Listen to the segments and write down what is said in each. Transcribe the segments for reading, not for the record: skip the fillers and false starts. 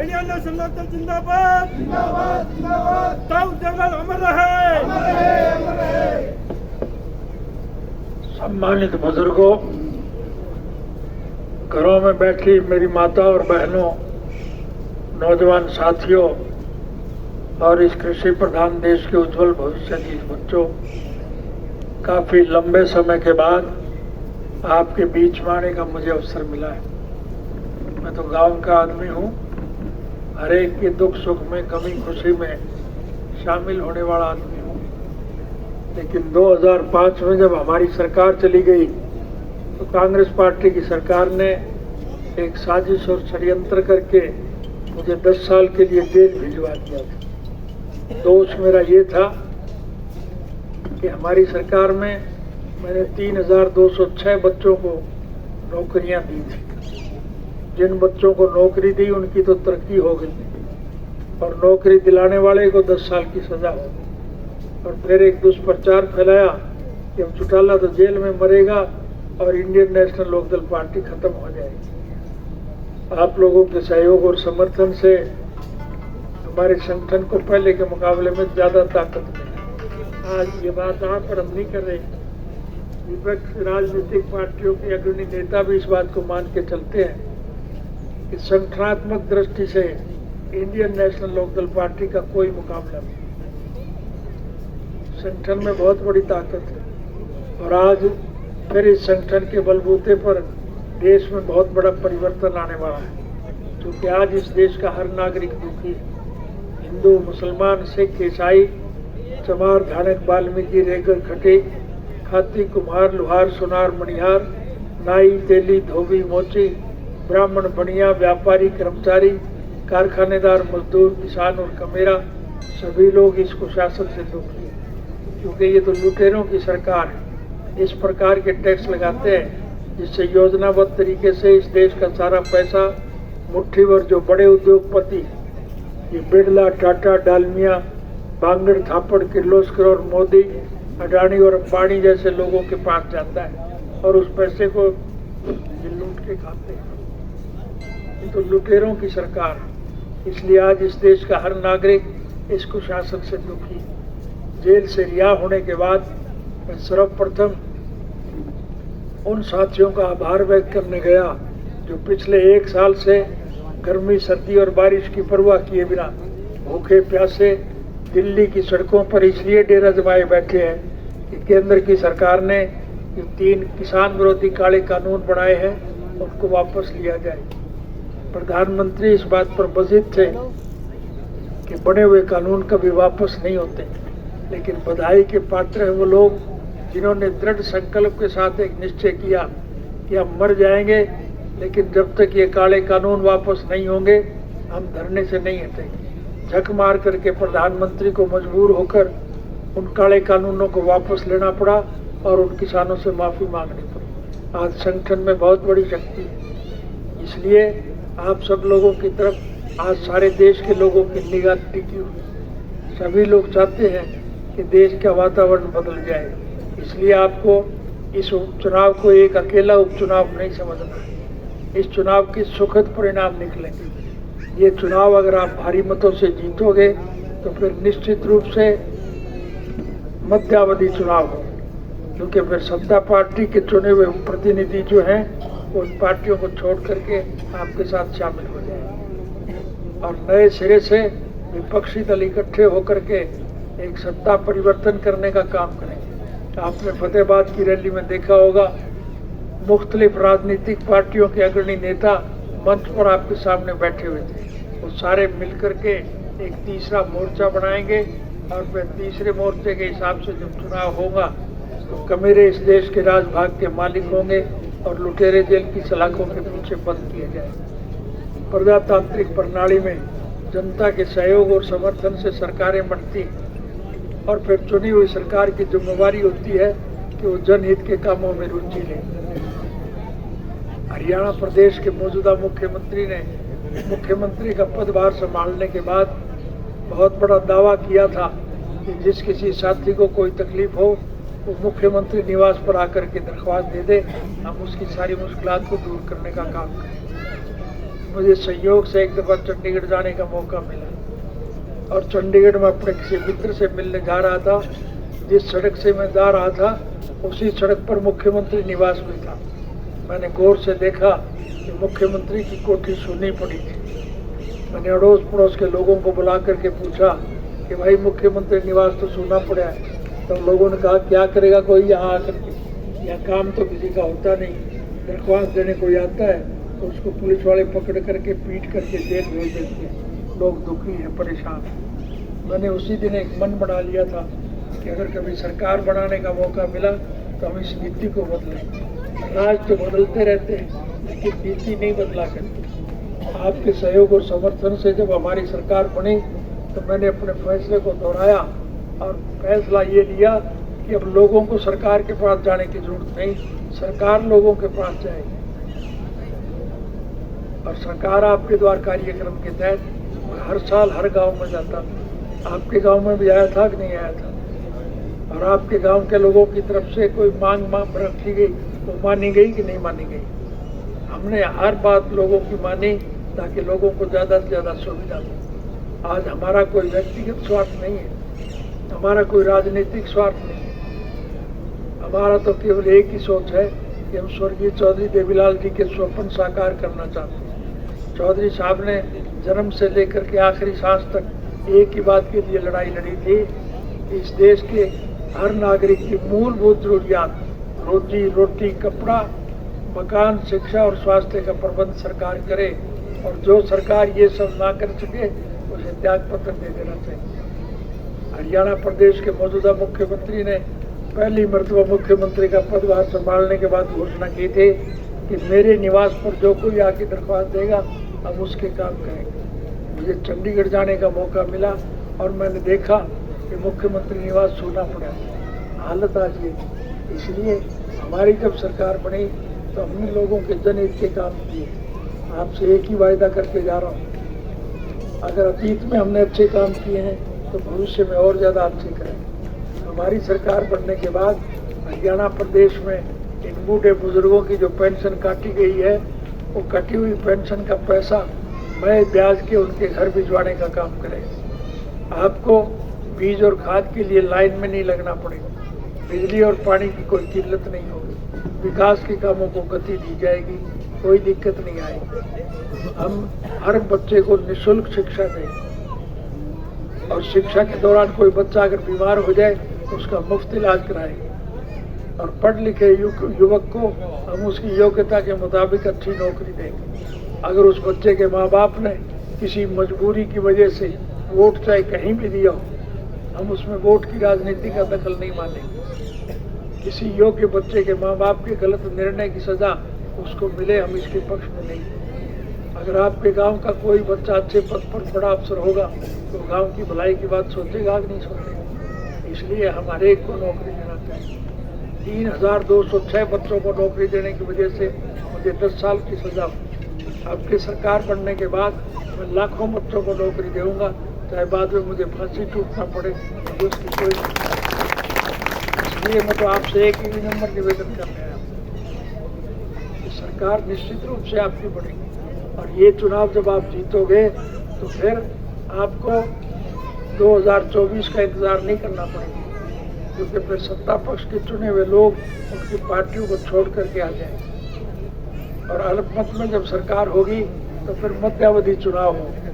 Indian national Lokdal जिंदाबाद जिंदाबाद जिंदाबाद। ताऊ जंगल अमर रहे अमर रहे अमर रहे। सम्मानित बुजुर्गों, घरों में बैठी मेरी माता और बहनों, नौजवान साथियों और इस कृषि प्रधान देश के उज्जवल भविष्य के बच्चों, काफी लंबे समय के बाद आपके बीच में आने का मुझे अवसर मिला है। मैं तो गांव का आदमी हूँ, हर एक के दुख सुख में, कमी खुशी में शामिल होने वाला आदमी हूँ। लेकिन 2005 में जब हमारी सरकार चली गई तो कांग्रेस पार्टी की सरकार ने एक साजिश और षड्यंत्र करके मुझे 10 साल के लिए जेल भिजवा दिया था। दोष मेरा ये था कि हमारी सरकार में मैंने 3206 बच्चों को नौकरियां दी थी। जिन बच्चों को नौकरी दी उनकी तो तरक्की हो गई और नौकरी दिलाने वाले को 10 साल की सजा हो गई। और फिर एक दुष्प्रचार फैलाया कि अब चौटाला तो जेल में मरेगा और इंडियन नेशनल लोकदल पार्टी खत्म हो जाएगी। आप लोगों के सहयोग और समर्थन से हमारे संगठन को पहले के मुकाबले में ज्यादा ताकत मिली। आज ये बात आप और हम नहीं कर रहे, विपक्ष राजनीतिक पार्टियों के अग्रणी नेता भी इस बात को मान के चलते हैं कि संगठनात्मक दृष्टि से इंडियन नेशनल लोकदल पार्टी का कोई मुकाबला नहीं। संगठन में बहुत बड़ी ताकत है और आज फिर इस संगठन के बलबूते पर देश में बहुत बड़ा परिवर्तन आने वाला है, क्योंकि आज इस देश का हर नागरिक दुखी है। हिंदू, मुसलमान, सिख, ईसाई, चमार, धानक, वाल्मीकि, रेगर, खटीक, खाती, कुम्हार, लुहार, सुनार, मणिहार, नाई, तेली, धोबी, मोची, ब्राह्मण, बनिया, व्यापारी, कर्मचारी, कारखानेदार, मजदूर, किसान और कमेरा, सभी लोग इस कुशासन से दुखी हैं, क्योंकि ये तो लुटेरों की सरकार है। इस प्रकार के टैक्स लगाते हैं जिससे योजनाबद्ध तरीके से इस देश का सारा पैसा मुट्ठी भर जो बड़े उद्योगपति, ये बिरला, टाटा, डालमिया, बांगड़, थापड़, किर्लोस्कर और मोदी, अडानी और अंबानी जैसे लोगों के पास जाता है और उस पैसे को लूट के खाते हैं। ये तो लुटेरों की सरकार है। इसलिए आज इस देश का हर नागरिक इस कुशासन से दुखी। जेल से रिहा होने के बाद मैं सर्वप्रथम उन साथियों का आभार व्यक्त करने गया जो पिछले 1 साल से गर्मी, सर्दी और बारिश की परवाह किए बिना भूखे प्यासे दिल्ली की सड़कों पर इसलिए डेरा जमाए बैठे हैं कि केंद्र की सरकार ने जो 3 किसान विरोधी काले कानून बनाए हैं उनको वापस लिया जाए। प्रधानमंत्री इस बात पर बजिद थे कि बने हुए कानून कभी वापस नहीं होते, लेकिन बधाई के पात्र हैं वो लोग जिन्होंने दृढ़ संकल्प के साथ एक निश्चय किया कि हम मर जाएंगे लेकिन जब तक ये काले कानून वापस नहीं होंगे हम धरने से नहीं हटेंगे। झक मार करके प्रधानमंत्री को मजबूर होकर उन काले कानूनों को वापस लेना पड़ा और उन किसानों से माफी मांगनी पड़ी। आज संगठन में बहुत बड़ी शक्ति है, इसलिए आप सब लोगों की तरफ आज सारे देश के लोगों की निगाह टिकी हुई। सभी लोग चाहते हैं कि देश का वातावरण बदल जाए, इसलिए आपको इस उपचुनाव को एक अकेला उपचुनाव नहीं समझना है। इस चुनाव के सुखद परिणाम निकलेंगे। ये चुनाव अगर आप भारी मतों से जीतोगे तो फिर निश्चित रूप से मध्यावधि चुनाव हो, क्योंकि फिर सत्ता पार्टी के चुने हुए प्रतिनिधि जो हैं वो उन पार्टियों को छोड़ करके आपके साथ शामिल हो जाएंगे और नए सिरे से विपक्षी दल इकट्ठे होकर के एक सत्ता परिवर्तन करने का काम करेंगे। आपने फतेहाबाद की रैली में देखा होगा, मुख्तलिफ राजनीतिक पार्टियों के अग्रणी नेता मंच पर आपके सामने बैठे हुए थे। वो सारे मिलकर के एक तीसरा मोर्चा बनाएंगे और फिर तीसरे मोर्चे के हिसाब से जब चुनाव होगा तो कमेरे इस देश के राजभाग के मालिक होंगे और लुटेरे जेल की सलाखों के पीछे बंद किए जाए। प्रजातांत्रिक प्रणाली में जनता के सहयोग और समर्थन से सरकारें बनती हैं और फिर चुनी हुई सरकार की जिम्मेवारी होती है कि वो जनहित के कामों में रुचि ले। हरियाणा प्रदेश के मौजूदा मुख्यमंत्री ने मुख्यमंत्री का पदभार संभालने के बाद बहुत बड़ा दावा किया था कि जिस किसी साथी को कोई तकलीफ हो वो मुख्यमंत्री निवास पर आकर के दरख्वास्त दे दे, हम उसकी सारी मुश्किलात को दूर करने का काम करें। मुझे संयोग से एक दफ़ा चंडीगढ़ जाने का मौका मिला और चंडीगढ़ में अपने किसी मित्र से मिलने जा रहा था। जिस सड़क से मैं जा रहा था उसी सड़क पर मुख्यमंत्री निवास भी था। मैंने गौर से देखा कि मुख्यमंत्री की कोठी सुनी पड़ी थी। मैंने अड़ोस पड़ोस के लोगों को बुला करके पूछा कि भाई मुख्यमंत्री निवास तो सुना पड़ा है। तो लोगों ने कहा क्या करेगा कोई यहाँ आकर के, यहाँ काम तो किसी का होता नहीं, दरख्वास्त देने कोई आता है तो उसको पुलिस वाले पकड़ करके पीट करके जेल भेज देते हैं। लोग दुखी हैं, परेशान हैं। मैंने उसी दिन एक मन बना लिया था कि अगर कभी सरकार बनाने का मौका मिला तो हम इस नीति को बदलें। राज तो बदलते रहते हैं लेकिन नीति नहीं बदला करती। आपके सहयोग और समर्थन से जब हमारी सरकार बनी तो मैंने अपने फैसले को दोहराया और फैसला ये लिया कि अब लोगों को सरकार के पास जाने की जरूरत नहीं, सरकार लोगों के पास जाएगी। और सरकार आपके द्वार कार्यक्रम के तहत हर साल हर गांव में जाता। आपके गांव में भी आया था कि नहीं आया था? और आपके गांव के लोगों की तरफ से कोई मांग रखी गई तो मानी गई कि नहीं मानी गई? हमने हर बात लोगों की मानी ताकि लोगों को ज़्यादा से ज़्यादा सुविधा मिले। आज हमारा कोई व्यक्तिगत स्वार्थ नहीं है, हमारा कोई राजनीतिक स्वार्थ नहीं है। हमारा तो केवल एक ही सोच है कि हम स्वर्गीय चौधरी देवीलाल जी के स्वप्न साकार करना चाहते हैं। चौधरी साहब ने जन्म से लेकर के आखिरी सांस तक एक ही बात के लिए लड़ाई लड़ी थी कि इस देश के हर नागरिक की मूलभूत जरूरियात रोजी रोटी, कपड़ा, मकान, शिक्षा और स्वास्थ्य का प्रबंध सरकार करे और जो सरकार ये सब ना कर सके उसे त्याग पत्र दे देना चाहिए। हरियाणा प्रदेश के मौजूदा मुख्यमंत्री ने पहली मर्तबा मुख्यमंत्री का पदभार संभालने के बाद घोषणा की थी कि मेरे निवास पर जो कोई आके दरख्वास्त देगा हम उसके काम करेंगे। मुझे चंडीगढ़ जाने का मौका मिला और मैंने देखा कि मुख्यमंत्री निवास सूना पड़ा, हालत आज ये। इसलिए हमारी जब सरकार बनी तो हमने लोगों के जनहित के काम किए। आपसे एक ही वायदा करके जा रहा हूँ, अगर अतीत में हमने अच्छे काम किए हैं तो भविष्य में और ज़्यादा अच्छे करेंगे। हमारी सरकार बनने के बाद हरियाणा प्रदेश में इन बूढ़े बुजुर्गों की जो पेंशन काटी गई है वो कटी हुई पेंशन का पैसा मैं ब्याज के उनके घर भिजवाने का काम करेगा। आपको बीज और खाद के लिए लाइन में नहीं लगना पड़ेगा, बिजली और पानी की कोई किल्लत नहीं होगी, विकास के कामों को गति दी जाएगी, कोई दिक्कत नहीं आएगी। हम हर बच्चे को निःशुल्क शिक्षा देंगे और शिक्षा के दौरान कोई बच्चा अगर बीमार हो जाए तो उसका मुफ्त इलाज कराएंगे और पढ़ लिखे युवक को हम उसकी योग्यता के मुताबिक अच्छी नौकरी देंगे। अगर उस बच्चे के माँ बाप ने किसी मजबूरी की वजह से वोट चाहे कहीं भी दिया हो, हम उसमें वोट की राजनीति का दखल नहीं मानेंगे। किसी योग्य बच्चे के माँ बाप के गलत निर्णय की सजा उसको मिले, हम इसके पक्ष में नहीं। अगर आपके गांव का कोई बच्चा अच्छे पद पर बड़ा अफसर होगा तो गांव की भलाई की बात सोचेगा कि नहीं सोचेगा? इसलिए हम हर एक को नौकरी देना चाहिए। 3206 बच्चों को नौकरी देने की वजह से मुझे 10 साल की सजा हुई। आपकी सरकार बनने के बाद मैं लाखों बच्चों को नौकरी दूंगा, चाहे बाद में मुझे फांसी टूटना पड़े, मुझे उसकी कोई। इसलिए मैं तो आपसे एक ही नंबर निवेदन करने आया हूँ कि सरकार निश्चित रूप से आपकी बढ़ेगी और ये चुनाव जब आप जीतोगे तो फिर आपको 2024 का इंतजार नहीं करना पड़ेगा, क्योंकि फिर सत्ता पक्ष के चुने हुए लोग उनकी पार्टियों को छोड़ करके आ जाएंगे और अल्पमत में जब सरकार होगी तो फिर मध्यावधि चुनाव होंगे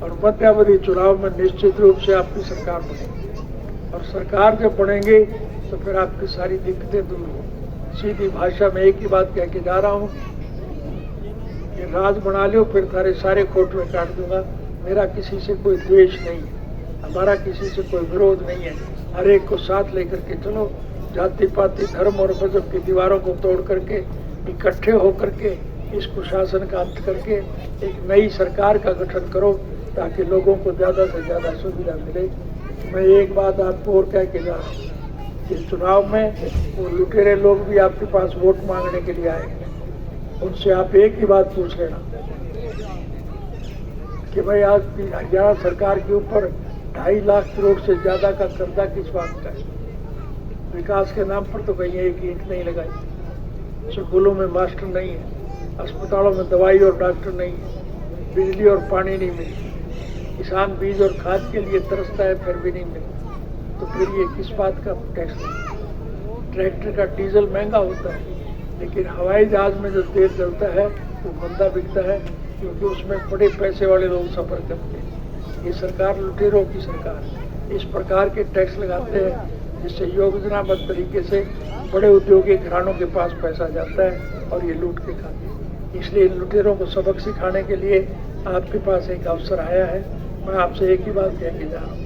और मध्यावधि चुनाव में निश्चित रूप से आपकी सरकार बनेगी और सरकार जब बनेंगे तो फिर आपकी सारी दिक्कतें दूर होंगी। सीधी भाषा में एक ही बात कह के जा रहा हूँ कि राज बना लो फिर तारे सारे खोटवे काट दूंगा। मेरा किसी से कोई द्वेष नहीं है, हमारा किसी से कोई विरोध नहीं है। हर एक को साथ लेकर के चलो, जाति पाति धर्म और मजहब की दीवारों को तोड़ करके इकट्ठे होकर के इस कुशासन का अंत करके एक नई सरकार का गठन करो ताकि लोगों को ज़्यादा से ज़्यादा सुविधा मिले। मैं एक बात आपको और कह के जा रहा हूँ, इस चुनाव में वो लुटेरे लोग भी आपके पास वोट मांगने के लिए आएंगे। उनसे आप एक ही बात पूछ लेना कि भाई आज हरियाणा सरकार के ऊपर 2.5 लाख करोड़ से ज़्यादा का कर्जा किस बात का है? विकास के नाम पर तो कहीं एक ईंट नहीं लगाई, स्कूलों में मास्टर नहीं है, अस्पतालों में दवाई और डॉक्टर नहीं है, बिजली और पानी नहीं मिलती, किसान बीज और खाद के लिए तरसता है फिर भी नहीं मिलता, तो फिर ये किस बात का टैक्स है? ट्रैक्टर का डीजल महंगा होता है, लेकिन हवाई जहाज में जो तेल जलता है वो मंदा बिकता है, क्योंकि उसमें बड़े पैसे वाले लोग सफर करते हैं। ये सरकार लुटेरों की सरकार है। इस प्रकार के टैक्स लगाते हैं जिससे योजनाबद्ध तरीके से बड़े उद्योगी घरानों के पास पैसा जाता है और ये लूट के खाते हैं। इसलिए इन लुटेरों को सबक सिखाने के लिए आपके पास एक अवसर आया है। मैं आपसे एक ही बात कह के जा रहा हूँ,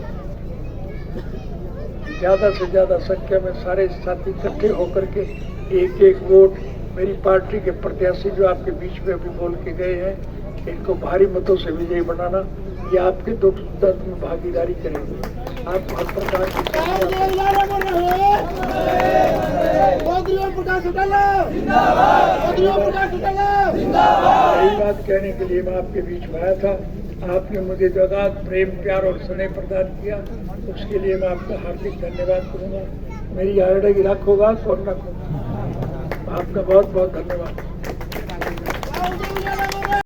ज़्यादा से ज़्यादा संख्या में सारे साथी इकट्ठे होकर के एक एक वोट मेरी पार्टी के प्रत्याशी जो आपके बीच में अभी बोल के गए हैं, इनको भारी मतों से विजयी बनाना, ये आपके दुख दर्द में भागीदारी करेंगे। आप हर प्रकार यही बात कहने के लिए मैं आपके बीच में आया था। आपने मुझे जो अगाध प्रेम प्यार और स्नेह प्रदान किया, उसके लिए मैं आपका हार्दिक धन्यवाद करूंगा। मेरी आरडे गिराक होगा कौन ना आपका बहुत बहुत धन्यवाद।